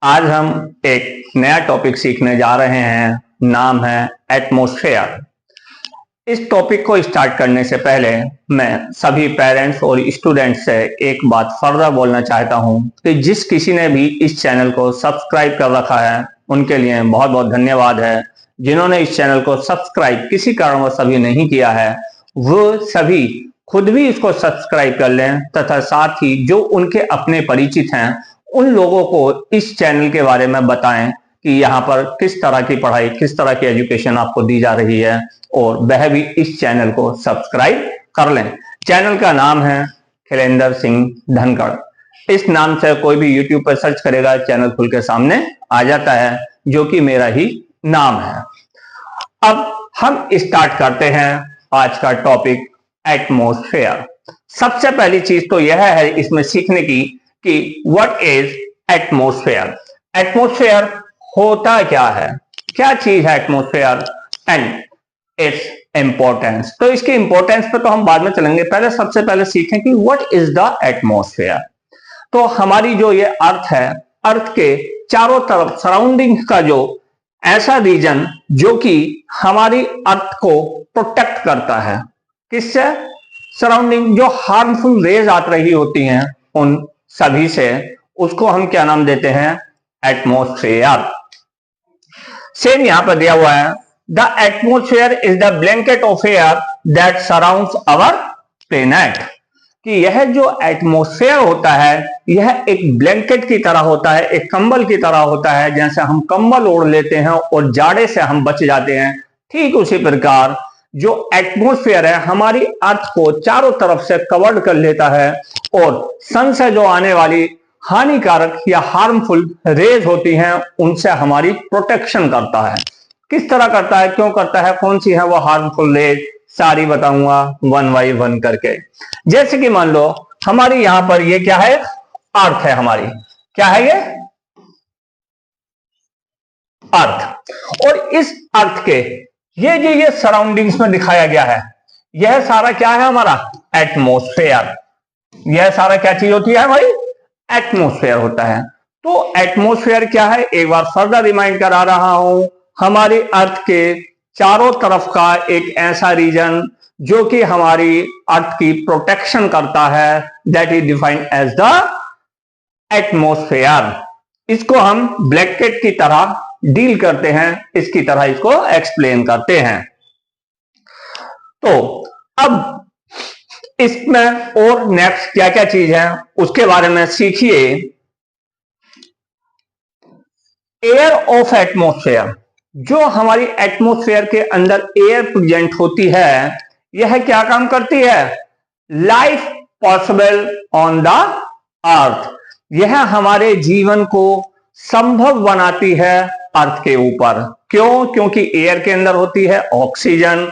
आज हम एक नया टॉपिक सीखने जा रहे हैं। नाम है एटमॉस्फेयर। इस टॉपिक को स्टार्ट करने से पहले मैं सभी पेरेंट्स और स्टूडेंट्स से एक बात फर्दर बोलना चाहता हूं कि जिस किसी ने भी इस चैनल को सब्सक्राइब कर रखा है उनके लिए बहुत बहुत धन्यवाद है। जिन्होंने इस चैनल को सब्सक्राइब किसी कारणवश अभी नहीं किया है वो सभी खुद भी इसको सब्सक्राइब कर लें तथा साथ ही जो उनके अपने परिचित हैं उन लोगों को इस चैनल के बारे में बताएं कि यहाँ पर किस तरह की पढ़ाई, किस तरह की एजुकेशन आपको दी जा रही है और वह भी इस चैनल को सब्सक्राइब कर लें। चैनल का नाम है खिलेंद्र सिंह धनखड़। इस नाम से कोई भी यूट्यूब पर सर्च करेगा चैनल खुल के सामने आ जाता है, जो कि मेरा ही नाम है। अब हम स्टार्ट करते हैं आज का टॉपिक एटमॉस्फेयर। सबसे पहली चीज तो यह है इसमें सीखने की कि व्हाट इज एटमॉस्फेयर। एटमॉस्फेयर होता क्या है, क्या चीज है एटमॉस्फेयर एंड इट्स इंपॉर्टेंस। तो इसकी इंपॉर्टेंस पे तो हम बाद में चलेंगे, पहले सबसे पहले सीखें कि व्हाट इज द एटमॉस्फेयर। तो हमारी जो ये अर्थ है, अर्थ के चारों तरफ सराउंडिंग का जो ऐसा रीजन जो कि हमारी अर्थ को प्रोटेक्ट करता है, किससे? सराउंडिंग जो हार्मफुल रेज आ रही होती हैं उन सभी से, उसको हम क्या नाम देते हैं? एटमॉस्फेयर। सेम यहां पर दिया हुआ है, the atmosphere is the blanket of air that surrounds our planet. कि यह जो एटमॉस्फेयर होता है यह एक ब्लैंकेट की तरह होता है, एक कंबल की तरह होता है। जैसे हम कंबल ओढ़ लेते हैं और जाड़े से हम बच जाते हैं, ठीक उसी प्रकार जो एटमॉस्फेयर है हमारी अर्थ को चारों तरफ से कवर्ड कर लेता है और सन से जो आने वाली हानिकारक या हार्मफुल रेज होती हैं उनसे हमारी प्रोटेक्शन करता है। किस तरह करता है, क्यों करता है, कौन सी है वो हार्मफुल रेज, सारी बताऊंगा वन बाई वन करके। जैसे कि मान लो हमारी यहां पर ये क्या है, अर्थ है। हमारी क्या है ये अर्थ, और इस अर्थ के ये जो ये सराउंडिंग्स में दिखाया गया है यह सारा क्या है हमारा एटमॉस्फेयर। यह सारा क्या चीज होती है हमारी एटमॉस्फेयर होता है। तो एटमॉस्फेयर क्या है एक बार फर्दर रिमाइंड करा रहा हूं, हमारी अर्थ के चारों तरफ का एक ऐसा रीजन जो कि हमारी अर्थ की प्रोटेक्शन करता है, that is defined as the atmosphere. इसको हम ब्लैंकेट की तरह डील करते हैं, इसकी तरह इसको एक्सप्लेन करते हैं। तो अब इसमें और नेक्स्ट क्या क्या चीज है उसके बारे में सीखिए। एयर ऑफ एटमॉस्फेयर, जो हमारी एटमॉस्फेयर के अंदर एयर प्रेजेंट होती है यह क्या काम करती है? लाइफ पॉसिबल ऑन द अर्थ। यह हमारे जीवन को संभव बनाती है अर्थ के ऊपर। क्यों? क्योंकि एयर के अंदर होती है ऑक्सीजन।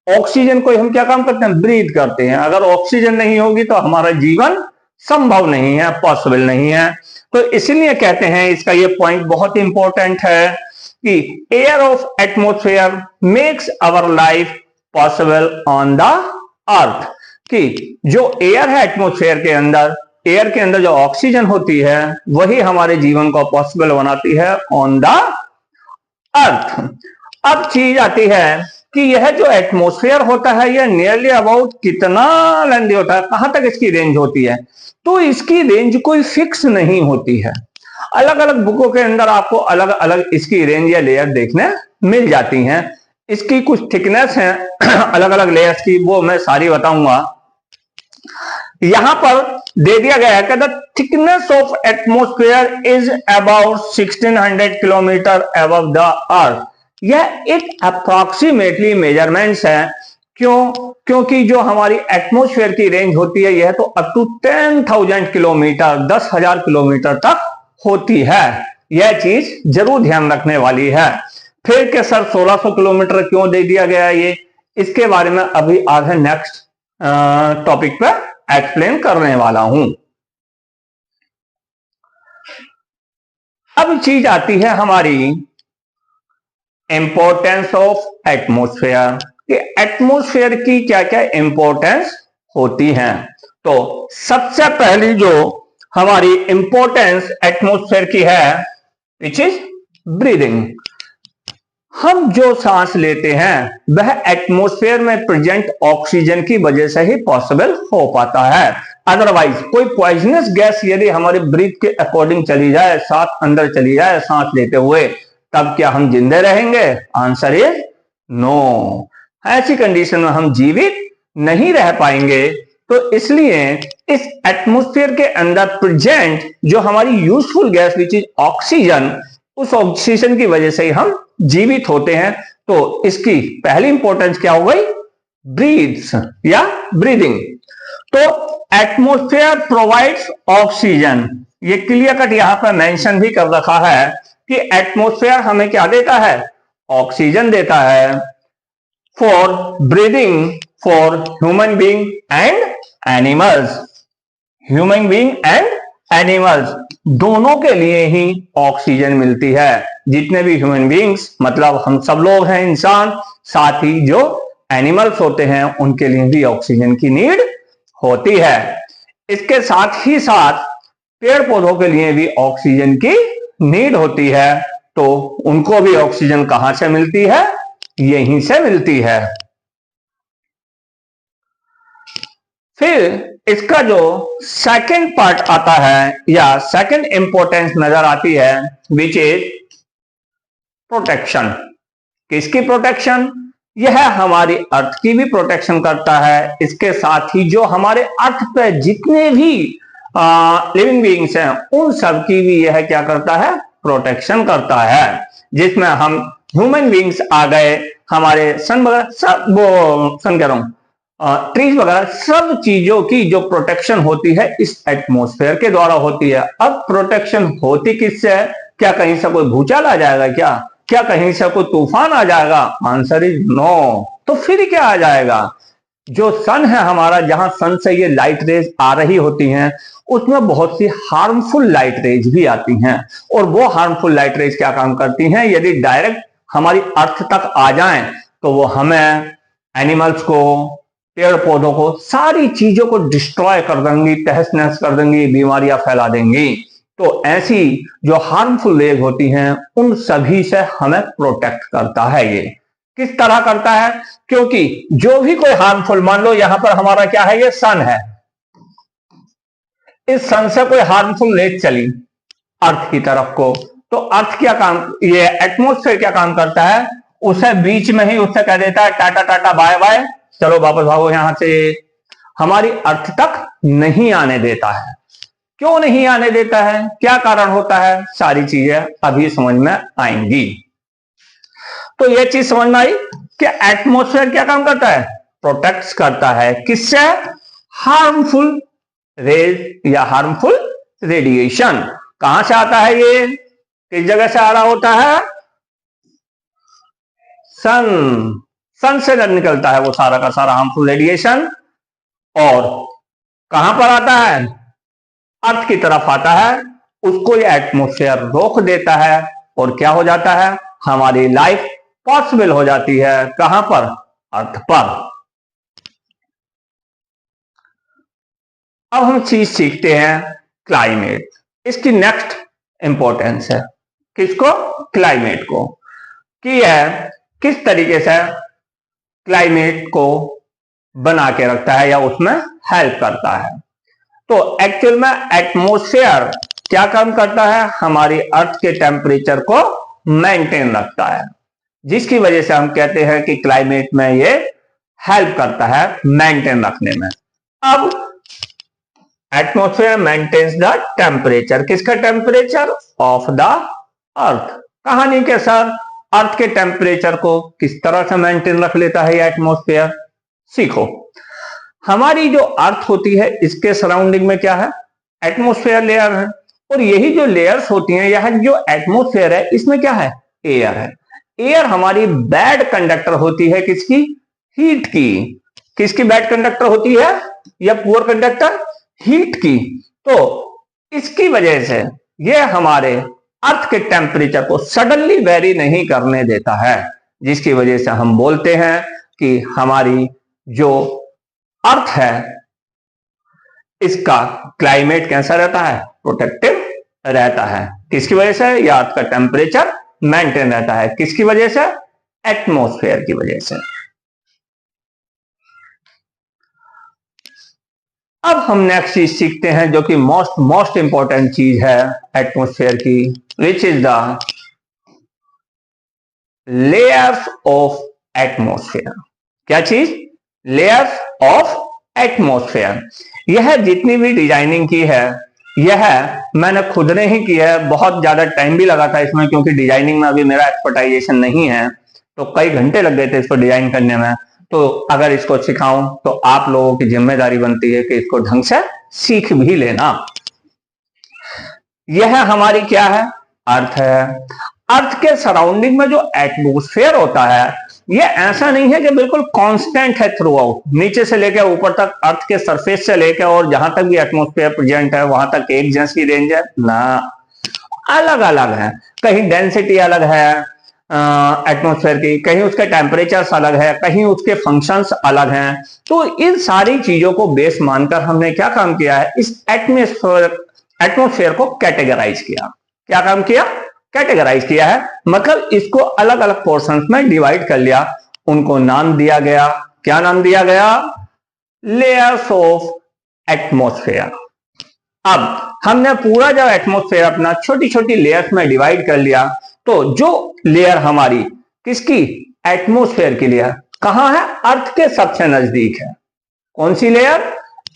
ऑक्सीजन को हम क्या काम करते हैं? ब्रीथ करते हैं। अगर ऑक्सीजन नहीं होगी तो हमारा जीवन संभव नहीं है, पॉसिबल नहीं है। तो इसलिए कहते हैं, इसका ये पॉइंट बहुत इंपॉर्टेंट है कि air of atmosphere makes our life possible on the earth. कि जो एयर है एटमॉस्फेयर के अंदर, एयर के अंदर जो ऑक्सीजन होती है वही हमारे जीवन को पॉसिबल बनाती है ऑन द अर्थ। अब चीज आती है कि यह जो एटमॉस्फेयर होता है यह नियरली अबाउट कितना लेंथी होता है, कहां तक इसकी रेंज होती है? तो इसकी रेंज कोई फिक्स नहीं होती है। अलग अलग बुकों के अंदर आपको अलग अलग इसकी रेंज या लेयर देखने मिल जाती हैं। इसकी कुछ थिकनेस है अलग अलग लेयर्स की, वो मैं सारी बताऊंगा। यहां पर दे दिया गया है कि the thickness of atmosphere is about 1600 kilometre above the earth. यह एक अप्रॉक्सीमेटली मेजरमेंट्स है। क्यों? क्योंकि जो हमारी एटमॉस्फेयर की रेंज होती है यह तो अप टू 10,000 किलोमीटर, 10,000 किलोमीटर तक होती है। यह चीज जरूर ध्यान रखने वाली है। फिर के सर 1600 किलोमीटर क्यों दे दिया गया ये, इसके बारे में अभी आगे नेक्स्ट टॉपिक पे एक्सप्लेन करने वाला हूं। अब चीज आती है हमारी इंपॉर्टेंस ऑफ एटमॉस्फेयर, कि एटमॉस्फेयर की क्या क्या इंपॉर्टेंस होती है। तो सबसे पहली जो हमारी इंपॉर्टेंस एटमॉस्फेयर की है विच इज ब्रीदिंग। हम जो सांस लेते हैं वह एटमॉस्फेयर में प्रेजेंट ऑक्सीजन की वजह से ही पॉसिबल हो पाता है। अदरवाइज कोई पॉइजनस गैस यदि हमारे ब्रीथ के अकॉर्डिंग चली जाए, साथ अंदर चली जाए सांस लेते हुए, तब क्या हम जिंदे रहेंगे? Answer is no. ऐसी कंडीशन में हम जीवित नहीं रह पाएंगे। तो इसलिए इस एटमॉस्फेयर के अंदर प्रेजेंट जो हमारी useful gas which is oxygen, उस ऑक्सीजन की वजह से ही हम जीवित होते हैं। तो इसकी पहली इंपॉर्टेंस क्या हो गई? ब्रीथ्स या ब्रीदिंग। तो एटमॉस्फेयर प्रोवाइड्स ऑक्सीजन, ये क्लियर कट यहां पर मेंशन भी कर रखा है कि एटमॉस्फेयर हमें क्या देता है? ऑक्सीजन देता है for breathing for human being and animals. Human being and animals दोनों के लिए ही ऑक्सीजन मिलती है। जितने भी ह्यूमन बीइंग्स मतलब हम सब लोग हैं इंसान, साथ ही जो एनिमल्स होते हैं उनके लिए भी ऑक्सीजन की नीड होती है। इसके साथ ही साथ पेड़ पौधों के लिए भी ऑक्सीजन की नीड होती है। तो उनको भी ऑक्सीजन कहां से मिलती है? यहीं से मिलती है। फिर इसका जो सेकंड पार्ट आता है या सेकंड इंपॉर्टेंस नजर आती है विच इज प्रोटेक्शन। किसकी प्रोटेक्शन? यह हमारी अर्थ की भी प्रोटेक्शन करता है। इसके साथ ही जो हमारे अर्थ पे जितने भी लिविंग बीइंग्स हैं उन सब की भी यह क्या करता है? प्रोटेक्शन करता है। जिसमें हम ह्यूमन बीइंग्स आ गए, हमारे सन वगैरह सब, वो सन कह रहा हूं, ट्रीज वगैरह सब चीजों की जो प्रोटेक्शन होती है इस एटमॉस्फेयर के द्वारा होती है। अब प्रोटेक्शन होती किससे है? क्या कहीं से कोई भूचाल आ जाएगा? क्या कहीं से कोई तूफान आ जाएगा? Answer is no. तो फिर क्या आ जाएगा? जो सन है हमारा, जहां सन से ये लाइट रेज आ रही होती हैं, उसमें बहुत सी हार्मफुल लाइट रेज भी आती हैं। और वो हार्मफुल लाइट रेज क्या काम करती हैं? यदि डायरेक्ट हमारी अर्थ तक आ जाएं तो वो हमें, एनिमल्स को, पेड़ पौधों को, सारी चीजों को डिस्ट्रॉय कर देंगी, तहस नहस कर देंगी, बीमारियां फैला देंगी। तो ऐसी जो हार्मफुल रेज होती हैं उन सभी से हमें प्रोटेक्ट करता है। ये किस तरह करता है? क्योंकि जो भी कोई हार्मफुल, मान लो यहां पर हमारा क्या है? ये सन है। इस सन से कोई हार्मफुल रेज चली अर्थ की तरफ को, तो अर्थ क्या काम, ये एटमॉस्फेयर क्या काम करता है? उसे बीच में ही उससे कह देता है टाटा टाटा बाय बाय, चलो वापस भागो यहां से। हमारी अर्थ तक नहीं आने देता है। क्यों नहीं आने देता है? क्या कारण होता है? सारी चीजें अभी समझ में आएंगी। तो यह चीज समझ में आई कि एटमॉस्फेयर क्या काम करता है? प्रोटेक्ट करता है। किससे? हार्मफुल रेज या हार्मफुल रेडिएशन। कहां से आता है? ये किस जगह से आ रहा होता है? सन से निकलता है वो सारा का सारा हार्मफुल रेडिएशन। और कहां पर आता है? अर्थ की तरफ आता है। उसको ये एटमॉस्फेयर रोक देता है और क्या हो जाता है? हमारी लाइफ पॉसिबल हो जाती है। कहां पर? अर्थ पर। अब हम चीज सीखते हैं क्लाइमेट। इसकी नेक्स्ट इंपॉर्टेंस है किसको? क्लाइमेट को, कि यह किस तरीके से क्लाइमेट को बना के रखता है या उसमें हेल्प करता है। तो एक्चुअल में एटमॉस्फेयर क्या काम करता है? हमारी अर्थ के टेम्परेचर को मेंटेन रखता है, जिसकी वजह से हम कहते हैं कि क्लाइमेट में ये हेल्प करता है मेंटेन रखने में। अब एटमॉस्फेयर मेंटेन्स द टेम्परेचर। किसका टेम्परेचर? Of the earth. कहानी के सर अर्थ के टेम्परेचर को किस तरह से मेंटेन रख लेता है ये एटमॉस्फेयर? सीखो। हमारी जो अर्थ होती है इसके सराउंडिंग में क्या है? एटमॉस्फेयर लेयर है। और यही जो लेयर्स होती हैं, यह जो एटमॉस्फेयर है इसमें क्या है? एयर है। एयर हमारी बैड कंडक्टर होती है। किसकी? हीट की। किसकी बैड कंडक्टर होती है या पुअर कंडक्टर? हीट की। तो इसकी वजह से यह हमारे अर्थ के टेम्परेचर को सडनली वेरी नहीं करने देता है, जिसकी वजह से हम बोलते हैं कि हमारी जो अर्थ है इसका क्लाइमेट कैसा रहता है? प्रोटेक्टिव रहता है। किसकी वजह से? या अर्थ का टेम्परेचर मेंटेन रहता है, किसकी वजह से? एटमॉस्फेयर की वजह से। अब हम नेक्स्ट चीज सीखते हैं जो कि मोस्ट इंपॉर्टेंट चीज है एटमॉस्फेयर की, which is the layers of atmosphere. क्या चीज? Layers of atmosphere. यह जितनी भी डिजाइनिंग की है यह मैंने खुद ने ही की है। बहुत ज्यादा टाइम भी लगा था इसमें, क्योंकि डिजाइनिंग में अभी मेरा एक्सपर्टाइजेशन नहीं है, तो कई घंटे लग गए थे इसको डिजाइन करने में। तो अगर इसको सिखाऊं तो आप लोगों की जिम्मेदारी बनती है कि इसको ढंग से सीख भी लेना। यह हमारी क्या है? अर्थ है। अर्थ के सराउंडिंग में जो एटमॉस्फेयर होता है ये ऐसा नहीं है कि बिल्कुल कांस्टेंट है थ्रू आउट, नीचे से लेकर ऊपर तक, अर्थ के सरफेस से लेकर और जहां तक भी एटमॉस्फेयर प्रेजेंट है वहां तक एक जैसी रेंज है ना, अलग अलग है। कहीं डेंसिटी अलग है एटमॉस्फेयर की, कहीं उसके टेम्परेचर अलग है, कहीं उसके फंक्शंस अलग हैं। तो इन सारी चीजों को बेस मानकर हमने क्या काम किया है? इस एटमॉस्फेयर को कैटेगराइज किया। क्या काम किया? कैटेगराइज किया है, मतलब इसको अलग अलग पोर्शंस में डिवाइड कर लिया, उनको नाम दिया गया। क्या नाम दिया गया? Layers of atmosphere. अब हमने पूरा जब एटमॉस्फेयर अपना छोटी छोटी लेयर्स में डिवाइड कर लिया, तो जो लेयर हमारी किसकी? एटमॉस्फेयर की लेयर कहां है? अर्थ के सबसे नजदीक है। कौन सी लेयर?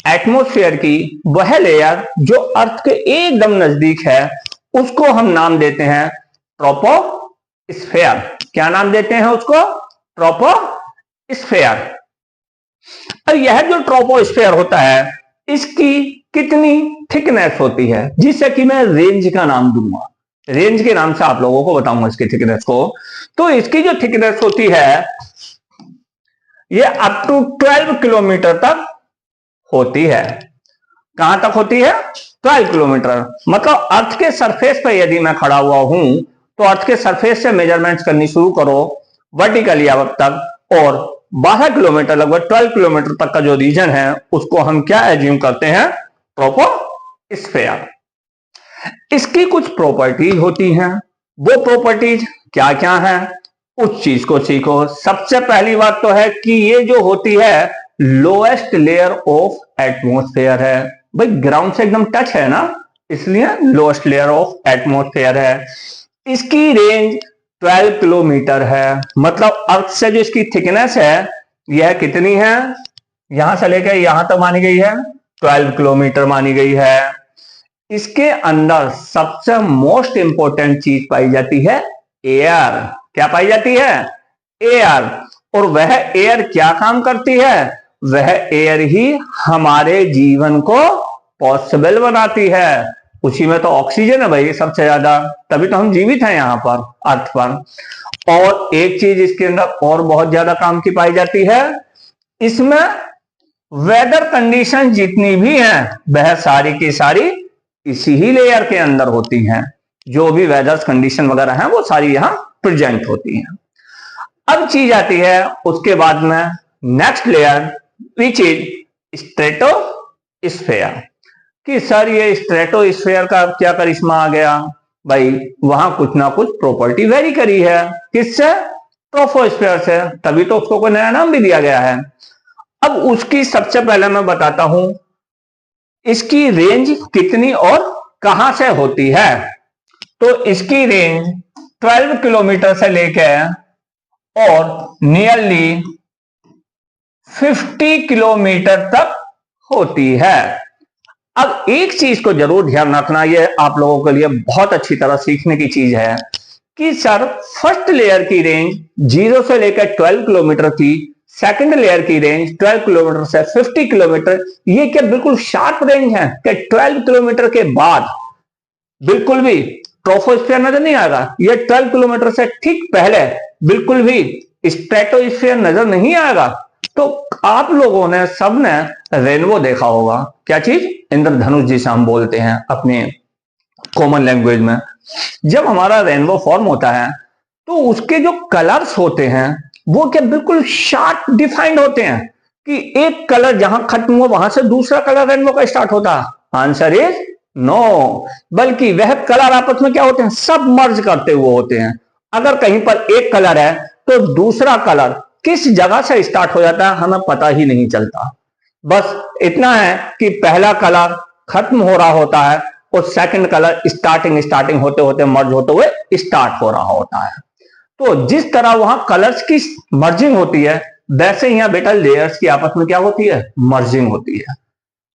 एटमॉस्फेयर की वह लेयर जो अर्थ के एकदम नजदीक है, उसको हम नाम देते हैं ट्रोपोस्फेयर। क्या नाम देते हैं उसको? ट्रोपोस्फेयर। और यह जो ट्रोपोस्फेयर होता है इसकी कितनी थिकनेस होती है, जिससे कि मैं रेंज का नाम दूंगा, रेंज के नाम से आप लोगों को बताऊंगा इसकी थिकनेस को। तो इसकी जो थिकनेस होती है ये अप टू 12 किलोमीटर तक होती है। कहां तक होती है? 12 किलोमीटर। मतलब अर्थ के सरफेस पर यदि मैं खड़ा हुआ हूं तो अर्थ के सरफेस से मेजरमेंट्स करनी शुरू करो वर्टिकली अब तक, और 12 किलोमीटर, लगभग 12 किलोमीटर तक का जो रीजन है उसको हम क्या एज्यूम करते हैं? ट्रोपोस्फेयर। इसकी कुछ प्रॉपर्टीज होती हैं। वो प्रॉपर्टीज क्या क्या है उस चीज को सीखो। सबसे पहली बात तो है कि ये जो होती है लोएस्ट लेयर ऑफ एटमॉस्फेयर है। भाई ग्राउंड से एकदम टच है ना, इसलिए लोएस्ट लेयर ऑफ एटमॉस्फेयर है। इसकी रेंज 12 किलोमीटर है। मतलब अर्थ से जो इसकी थिकनेस है यह कितनी है? यहां से लेकर यहां तक मानी गई है 12 किलोमीटर मानी गई है। इसके अंदर सबसे मोस्ट इंपॉर्टेंट चीज पाई जाती है एयर। क्या पाई जाती है? एयर। और वह एयर क्या काम करती है? वह एयर ही हमारे जीवन को पॉसिबल बनाती है। उसी में तो ऑक्सीजन है भाई सबसे ज्यादा, तभी तो हम जीवित हैं यहां पर अर्थ पर। और एक चीज इसके अंदर और बहुत ज्यादा काम की पाई जाती है, इसमें वेदर कंडीशन जितनी भी हैं वह सारी की सारी इसी ही लेयर के अंदर होती हैं। जो भी वेदर कंडीशन वगैरह हैं वो सारी यहां प्रेजेंट होती हैं। अब चीज आती है उसके बाद में next layer which is stratosphere. कि सर ये स्ट्रेटोस्फेयर का क्या करिश्मा आ गया? भाई वहां कुछ ना कुछ प्रॉपर्टी वेरी करी है। किससे? ट्रोपोस्फेयर से, तभी तो उसको कोई नया नाम भी दिया गया है। अब उसकी सबसे पहले मैं बताता हूं इसकी रेंज कितनी और कहां से होती है। तो इसकी रेंज 12 किलोमीटर से लेकर और नियरली 50 किलोमीटर तक होती है। अब एक चीज को जरूर ध्यान रखना, यह आप लोगों के लिए बहुत अच्छी तरह सीखने की चीज है कि सर फर्स्ट लेयर की रेंज 0 से लेकर 12 किलोमीटर थी, सेकंड लेयर की रेंज 12 किलोमीटर से 50 किलोमीटर। ये क्या बिल्कुल शार्प रेंज है कि 12 किलोमीटर के बाद बिल्कुल भी ट्रोपोस्फेयर नजर नहीं आएगा? ये 12 किलोमीटर से ठीक पहले बिल्कुल भी स्ट्रेटोस्फेयर नजर नहीं आएगा। तो आप लोगों ने सबने रेनबो देखा होगा। क्या चीज? इंद्रधनुष जिसे हम बोलते हैं अपने कॉमन लैंग्वेज में। जब हमारा रेनबो फॉर्म होता है तो उसके जो कलर्स होते हैं वो क्या बिल्कुल शार्प डिफाइंड होते हैं कि एक कलर जहां खत्म हुआ वहां से दूसरा कलर रेनबो का स्टार्ट होता है? आंसर इज नो, बल्कि वह कलर आपस में क्या होते हैं, सब मर्ज करते हुए होते हैं। अगर कहीं पर एक कलर है तो दूसरा कलर किस जगह से स्टार्ट हो जाता है हमें पता ही नहीं चलता। बस इतना है कि पहला कलर खत्म हो रहा होता है और सेकंड कलर स्टार्टिंग होते होते मर्ज होते हुए स्टार्ट हो रहा होता है। तो जिस तरह वहां कलर्स की मर्जिंग होती है, वैसे यहां बेटा लेयर्स की आपस में क्या होती है, मर्जिंग होती है।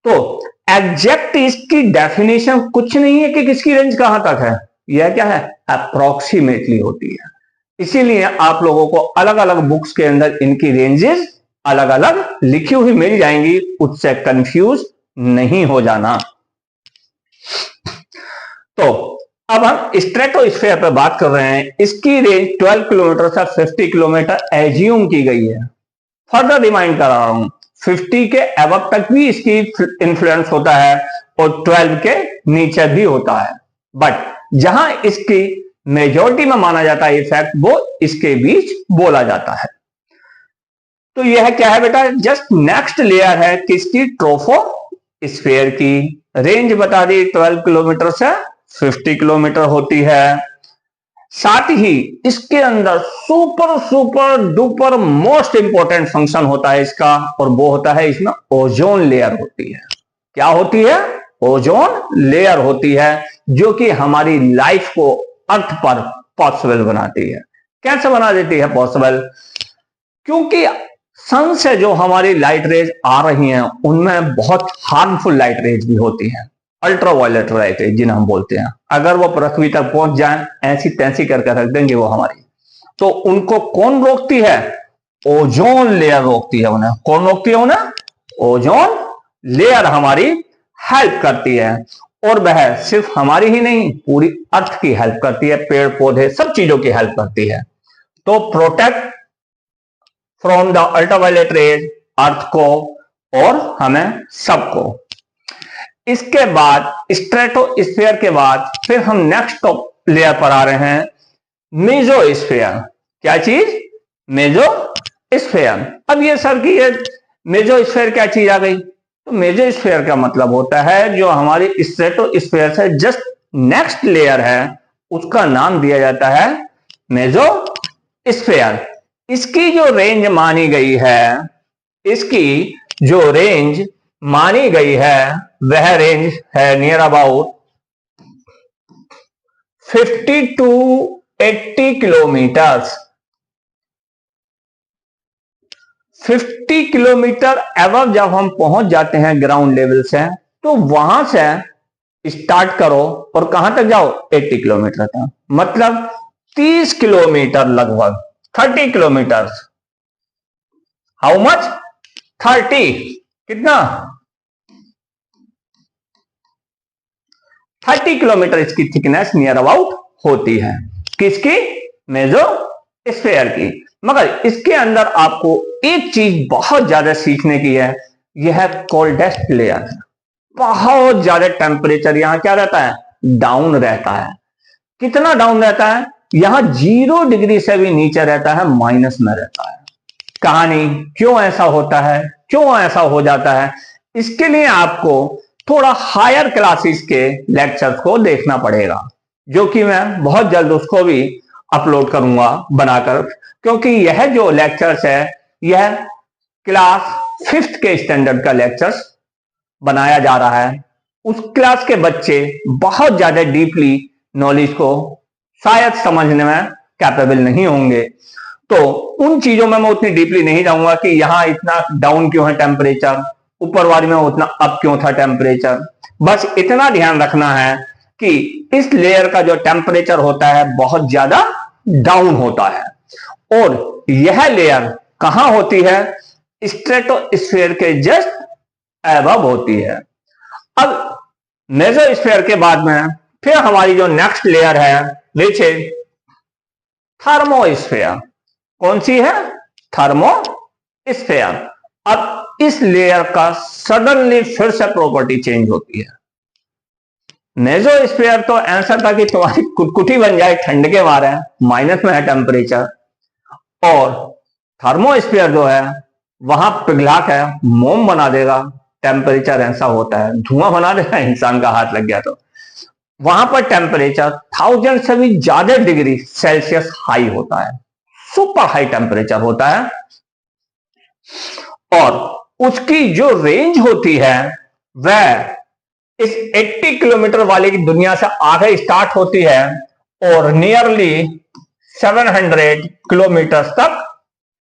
तो एग्जैक्ट इसकी डेफिनेशन कुछ नहीं है कि किसकी रेंज कहां तक है, यह क्या है, अप्रोक्सीमेटली होती है। इसीलिए आप लोगों को अलग अलग बुक्स के अंदर इनकी रेंजेस अलग अलग लिखी हुई मिल जाएंगी, उससे कंफ्यूज नहीं हो जाना। तो अब हम स्ट्रेटोस्फेयर पर बात कर रहे हैं। इसकी रेंज 12 किलोमीटर से 50 किलोमीटर एज्यूम की गई है। फर्दर रिमाइंड कर रहा हूं, 50 के अबव तक भी इसकी इंफ्लुएंस होता है और 12 के नीचे भी होता है, बट जहां इसकी मेजॉरिटी में माना जाता है इफेक्ट, वो इसके बीच बोला जाता है। तो यह क्या है बेटा, जस्ट नेक्स्ट लेयर है किसकी, ट्रोपोस्फेयर की। रेंज बता दी 12 किलोमीटर से 50 किलोमीटर होती है। साथ ही इसके अंदर super super duper most important function होता है इसका, और वो होता है इसमें ओजोन लेयर होती है। क्या होती है, ओजोन लेयर होती है, जो कि हमारी लाइफ को अर्थ पर पॉसिबल बनाती है। कैसे बना देती है पॉसिबल, क्योंकि सन से जो हमारी लाइट रेज आ रही हैं उनमें बहुत हार्मफुल लाइट रेज भी होती हैं, अल्ट्रावायलेट लाइट रेज जिन्हें हम बोलते हैं। अगर वो पृथ्वी तक पहुंच जाए, ऐसी तैसी करके रख देंगे वो हमारी, तो उनको कौन रोकती है, ओजोन लेयर रोकती है उन्हें। कौन रोकती है उन्हें, ओजोन लेयर हमारी हेल्प करती है। और वह सिर्फ हमारी ही नहीं, पूरी अर्थ की हेल्प करती है, पेड़ पौधे सब चीजों की हेल्प करती है। तो protect from the ultraviolet rays earth को और हमें सबको। इसके बाद स्ट्रेटोस्फेयर के बाद फिर हम नेक्स्ट लेयर पर आ रहे हैं, मेसोस्फेयर। क्या चीज, मेसोस्फेयर। अब ये सर की ये मेसोस्फेयर क्या चीज आ गई, तो मेसोस्फेयर का मतलब होता है जो हमारी स्ट्रेटोस्फेयर से जस्ट नेक्स्ट लेयर है, उसका नाम दिया जाता है मेसोस्फेयर। इसकी जो रेंज मानी गई है, इसकी जो रेंज मानी गई है वह रेंज है near about 50 to 80 kilometres. 50 kilometre above जब हम पहुंच जाते हैं ग्राउंड लेवल से, तो वहां से स्टार्ट करो और कहां तक जाओ, 80 किलोमीटर तक, मतलब 30 किलोमीटर लगभग, 30 किलोमीटर। हाउ मच, 30, कितना, 30 किलोमीटर इसकी थिकनेस नियर अबाउट होती है। किसकी, मेसोस्फेयर की। मगर इसके अंदर आपको एक चीज बहुत ज्यादा सीखने की है, यह कोल्डेस्ट लेयर है। बहुत ज्यादा टेम्परेचर यहां क्या रहता है, डाउन रहता है। कितना डाउन रहता है, यहां 0 डिग्री से भी नीचे रहता है, माइनस में रहता है। कहानी क्यों ऐसा होता है, क्यों ऐसा हो जाता है, इसके लिए आपको थोड़ा हायर क्लासेस के लेक्चर्स को देखना पड़ेगा, जो कि मैं बहुत जल्द उसको भी अपलोड करूंगा बनाकर, क्योंकि यह जो लेक्चर्स है यह क्लास 5th के स्टैंडर्ड का लेक्चर्स बनाया जा रहा है। उस क्लास के बच्चे बहुत ज्यादा डीपली नॉलेज को शायद समझने में कैपेबल नहीं होंगे, तो उन चीजों में मैं उतनी डीपली नहीं जाऊंगा कि यहां इतना डाउन क्यों है टेम्परेचर, ऊपर वाले में उतना अप क्यों था टेम्परेचर। बस इतना ध्यान रखना है कि इस लेयर का जो टेम्परेचर होता है बहुत ज्यादा डाउन होता है, और यह लेयर कहां होती है, स्ट्रेटोस्फेयर के जस्ट एबव होती है। अब मेसोस्फेयर के बाद में फिर हमारी जो नेक्स्ट लेयर है विच इज थर्मोस्फेयर। कौन सी है, थर्मोस्फेयर। अब इस लेयर का सडनली फिर से प्रॉपर्टी चेंज होती है। मेसोस्फेयर तो ऐसा था कि तुम्हारी कुटकुटी बन जाए ठंड के मारे, माइनस में है टेम्परेचर, और थर्मोस्फेयर जो है वहां पिघला के मोम बना देगा, टेम्परेचर ऐसा होता है, धुआं बना देगा इंसान का हाथ लग गया तो। वहां पर टेम्परेचर 1000 से भी ज्यादा डिग्री सेल्सियस हाई होता है, सुपर हाई टेम्परेचर होता है। और उसकी जो रेंज होती है वह इस 80 किलोमीटर वाली की दुनिया से आगे स्टार्ट होती है और नियरली 700 किलोमीटर तक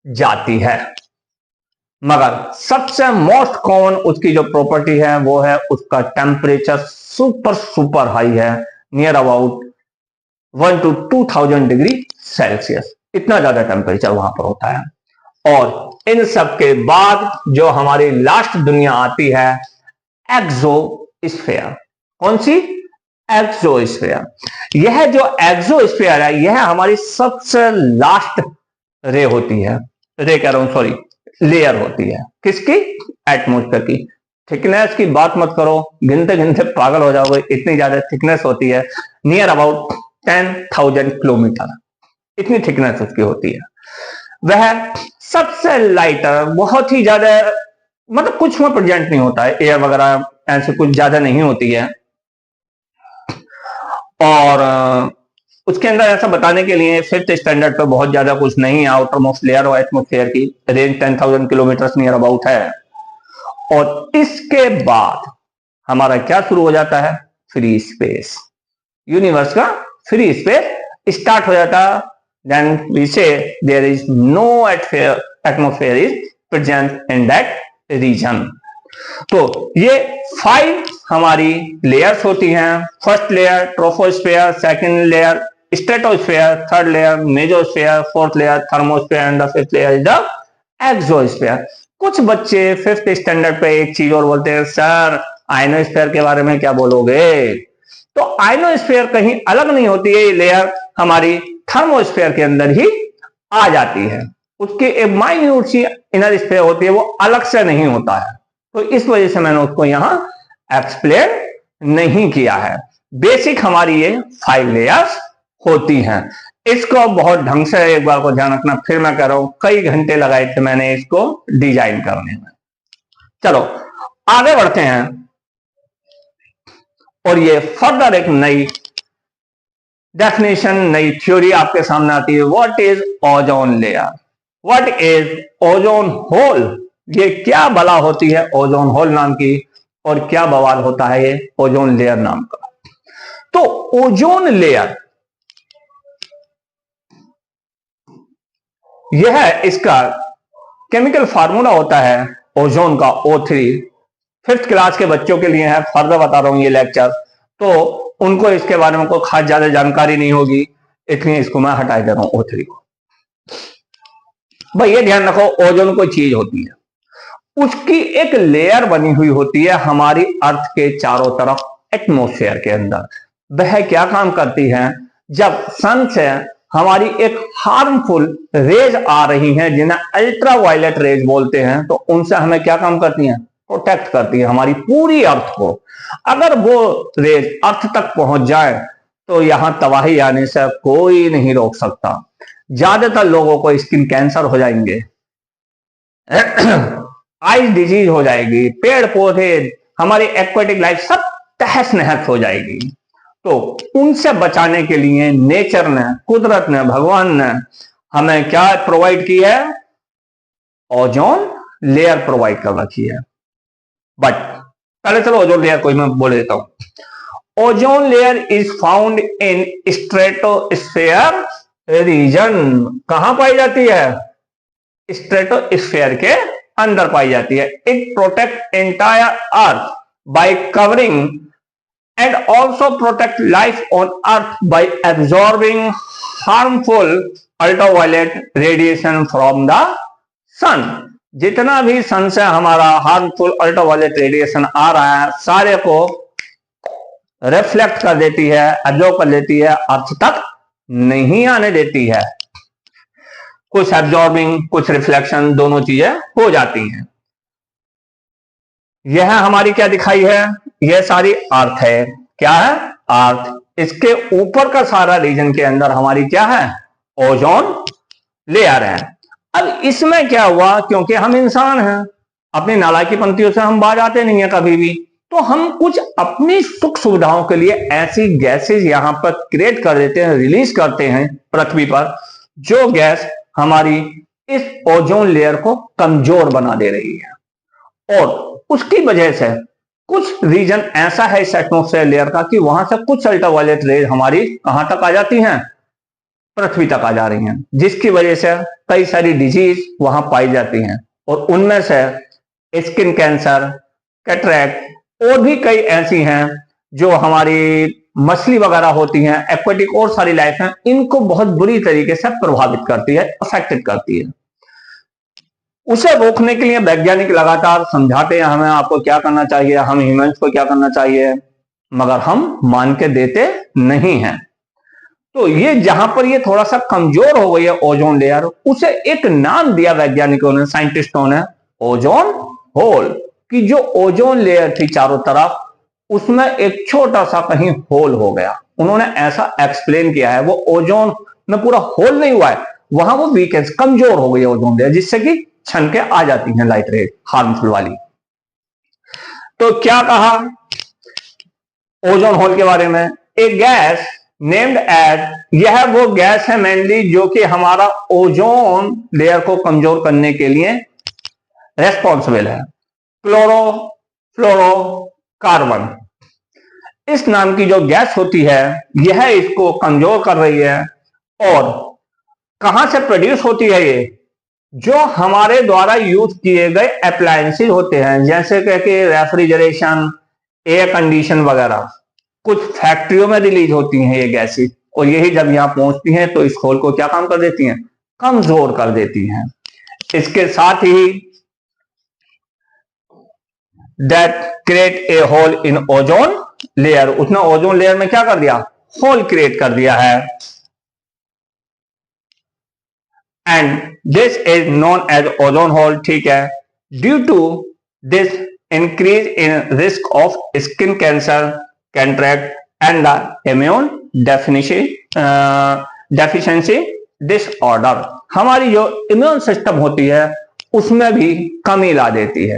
जाती है। मगर सबसे मोस्ट कॉमन उसकी जो प्रॉपर्टी है वो है उसका टेम्परेचर सुपर हाई है, near about 1 to 2000 degree Celsius, इतना ज्यादा टेम्परेचर वहां पर होता है। और इन सब के बाद जो हमारी लास्ट दुनिया आती है एक्सोस्फीयर। कौन सी? एक्सोस्फीयर। यह जो एक्सोस्फीयर है यह हमारी सबसे लास्ट रे होती है, रे कह रहा हूं सॉरी, लेयर होती है। किसकी? एटमॉस्फेयर की। थिकनेस की बात मत करो, गिनते गिनते पागल हो जाओगे, इतनी ज्यादा थिकनेस होती है, नियर अबाउट 10,000 किलोमीटर, इतनी थिकनेस उसकी होती है। वह सबसे लाइटर, बहुत ही ज्यादा, मतलब कुछ में प्रेजेंट नहीं होता है, एयर वगैरह ऐसे कुछ ज्यादा नहीं होती है। और उसके अंदर ऐसा बताने के लिए 5th स्टैंडर्ड पे बहुत ज्यादा कुछ नहीं है। आउटर मोस्ट लेयर और एटमॉस्फेयर की रेंज 10,000 किलोमीटर नियर अबाउट है। और इसके बाद हमारा क्या शुरू हो जाता है? Free space. यूनिवर्स का फ्री स्पेस स्टार्ट हो जाता है। Then we say there is no atmosphere is present in that region. तो ये 5 हमारी लेयर्स होती हैं। First layer troposphere, second layer stratosphere, third layer mesosphere, fourth layer thermosphere and the 5th layer is the exosphere. कुछ बच्चे 5th standard पे एक चीज और बोलते हैं, सर आयनोस्फेयर के बारे में क्या बोलोगे? तो आयनोस्फेयर कहीं अलग नहीं होती है, ये लेयर हमारी थर्मोस्फेयर के अंदर ही आ जाती है। उसकी एक माइन्यूट सी इनर स्फीयर होती है, वो अलग से नहीं होता है। तो इस वजह से मैंने उसको यहां एक्सप्लेन नहीं किया है। बेसिक हमारी ये 5 लेयर्स होती हैं। इसको बहुत ढंग से एक बार को ध्यान रखना। फिर मैं कह रहा हूं कई घंटे लगाए थे मैंने इसको डिजाइन करने में। चलो आगे बढ़ते हैं। और ये फर्दर एक नई डेफिनेशन, नई थ्योरी आपके सामने आती है। What is ozone layer? What is ozone hole? ये क्या बला होती है ओजोन होल नाम की, और क्या बवाल होता है ये ओजोन लेयर नाम का? तो ओजोन लेयर यह इसका केमिकल फार्मूला होता है ओजोन का O3। 5th क्लास के बच्चों के लिए है, फर्दर बता रहा हूं ये लेक्चर, तो उनको इसके बारे में कोई खास ज्यादा जानकारी नहीं होगी, इसलिए इसको मैं हटा दे रहा हूं O3 को। भाई ये ध्यान रखो, ओजोन कोई चीज होती है, उसकी एक लेयर बनी हुई होती है हमारी अर्थ के चारों तरफ एटमॉस्फेयर के अंदर। वह क्या काम करती है? जब सन से हमारी एक हार्मफुल रेज आ रही हैं जिन्हें अल्ट्रा वायलेट रेज बोलते हैं, तो उनसे हमें क्या काम करती हैं? प्रोटेक्ट करती है हमारी पूरी अर्थ को। अगर वो रेज अर्थ तक पहुंच जाए तो यहां तबाही आने से कोई नहीं रोक सकता। ज्यादातर लोगों को स्किन कैंसर हो जाएंगे, आइस डिजीज हो जाएगी, पेड़ पौधे, हमारी एक्वेटिक लाइफ सब तहस नहस हो जाएगी। तो उनसे बचाने के लिए नेचर ने, कुदरत ने, भगवान ने हमें क्या प्रोवाइड की है? ओजोन लेयर प्रोवाइड कर रखी है। बट पहले चलो ओजोन लेयर कोई मैं बोल देता हूं। Ozone layer is found in stratosphere region. कहां पाई जाती है? स्ट्रेटोस्फेयर के अंदर पाई जाती है। It protect entire earth by covering and also protect life on earth by absorbing harmful ultraviolet radiation from the sun। जितना भी सन से हमारा हार्मफुल अल्ट्रावायलेट रेडिएशन आ रहा है सारे को रिफ्लेक्ट कर देती है, एब्जॉर्ब कर लेती है, अर्थ तक नहीं आने देती है। कुछ एब्जॉर्बिंग कुछ रिफ्लेक्शन दोनों चीजें हो जाती हैं। यह हमारी क्या दिखाई है? यह सारी अर्थ है। क्या है? अर्थ। इसके ऊपर का सारा रीजन के अंदर हमारी क्या है? ओजोन लेयर है। अब इसमें क्या हुआ, क्योंकि हम इंसान हैं अपनी नालायकी पंक्तियों से हम बाज आते नहीं है कभी भी। तो हम कुछ अपनी सुख सुविधाओं के लिए ऐसी गैसेस यहां पर क्रिएट कर देते हैं, रिलीज करते हैं पृथ्वी पर, जो गैस हमारी इस ओजोन लेयर को कमजोर बना दे रही है। और उसकी वजह से कुछ रीजन ऐसा है इस एटमॉस्फेयर लेयर का कि वहां से कुछ अल्ट्रावायलेट रेज हमारी कहां तक आ जाती हैं, पृथ्वी तक आ जा रही हैं, जिसकी वजह से कई सारी डिजीज वहां पाई जाती हैं। और उनमें से स्किन कैंसर, कैटरैक्ट और भी कई ऐसी हैं जो हमारी मछली वगैरह होती हैं, एक्वेटिक और सारी लाइफ है, इनको बहुत बुरी तरीके से प्रभावित करती है, अफेक्टेड करती है। उसे रोकने के लिए वैज्ञानिक लगातार समझाते हैं हमें आपको क्या करना चाहिए, हम ह्यूमंस को क्या करना चाहिए, मगर हम मान के देते नहीं हैं। तो ये जहां पर ये थोड़ा सा कमजोर हो गई है ओजोन लेयर, उसे एक नाम दिया वैज्ञानिकों ने, साइंटिस्टों ने, ओजोन होल। कि जो ओजोन लेयर थी चारों तरफ, उसमें एक छोटा सा कहीं होल हो गया। उन्होंने ऐसा एक्सप्लेन किया है, वो ओजोन में पूरा होल नहीं हुआ है, वहां वो वीकेंस कमजोर हो गई है ओजोन लेयर, जिससे कि छन के आ जाती हैं लाइट रेज हार्मफुल वाली। तो क्या कहा ओजोन होल के बारे में, एक गैस नेम्ड एज, यह वो गैस है मेनली जो कि हमारा ओजोन लेयर को कमजोर करने के लिए रेस्पॉन्सिबल है, क्लोरोफ्लोरोकार्बन। इस नाम की जो गैस होती है, यह इसको कमजोर कर रही है। और कहां से प्रोड्यूस होती है ये, जो हमारे द्वारा यूज किए गए अप्लायंसेस होते हैं, जैसे कि रेफ्रिजरेशन, एयर कंडीशन वगैरह, कुछ फैक्ट्रियों में रिलीज होती हैं ये गैसेस। और यही जब यहां पहुंचती हैं तो इस होल को क्या काम कर देती हैं, कमजोर कर देती हैं। इसके साथ ही that create a hole in ozone layer, उसने ओजोन लेयर में क्या कर दिया, होल क्रिएट कर दिया है। And this is known as ozone hole, ठीक है। Due to this increase in risk of skin cancer, cataract and the immune deficiency disorder, हमारी जो इम्यून सिस्टम होती है उसमें भी कमी ला देती है,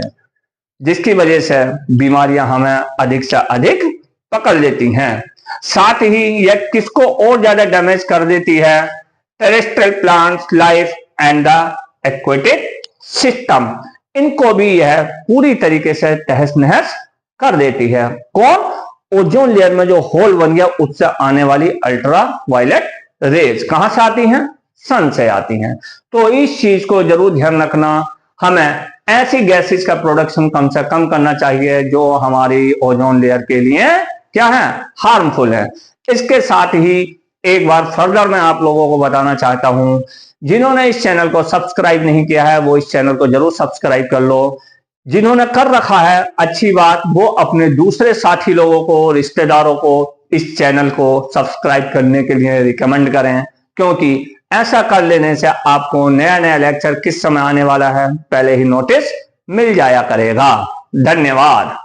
जिसकी वजह से बीमारियां हमें अधिक से अधिक पकड़ लेती हैं। साथ ही यह किसको और ज्यादा डैमेज कर देती है, terrestrial plants life and the aquatic system, इनको भी यह पूरी तरीके से तहस नहस कर देती है। कौन, ओजोन लेयर में जो होल बन गया, उससे आने वाली अल्ट्रा वायलेट रेज कहां से आती हैं, सन से आती हैं। तो इस चीज को जरूर ध्यान रखना, हमें ऐसी गैसेस का प्रोडक्शन कम से कम करना चाहिए जो हमारी ओजोन लेयर के लिए क्या है, हार्मफुल है। इसके साथ ही एक बार फर्दर मैं आप लोगों को बताना चाहता हूं, जिन्होंने इस चैनल को सब्सक्राइब नहीं किया है वो इस चैनल को जरूर सब्सक्राइब कर लो। जिन्होंने कर रखा है अच्छी बात, वो अपने दूसरे साथी लोगों को, रिश्तेदारों को इस चैनल को सब्सक्राइब करने के लिए रिकमेंड करें, क्योंकि ऐसा कर लेने से आपको नया नया लेक्चर किस समय आने वाला है पहले ही नोटिस मिल जाया करेगा। धन्यवाद।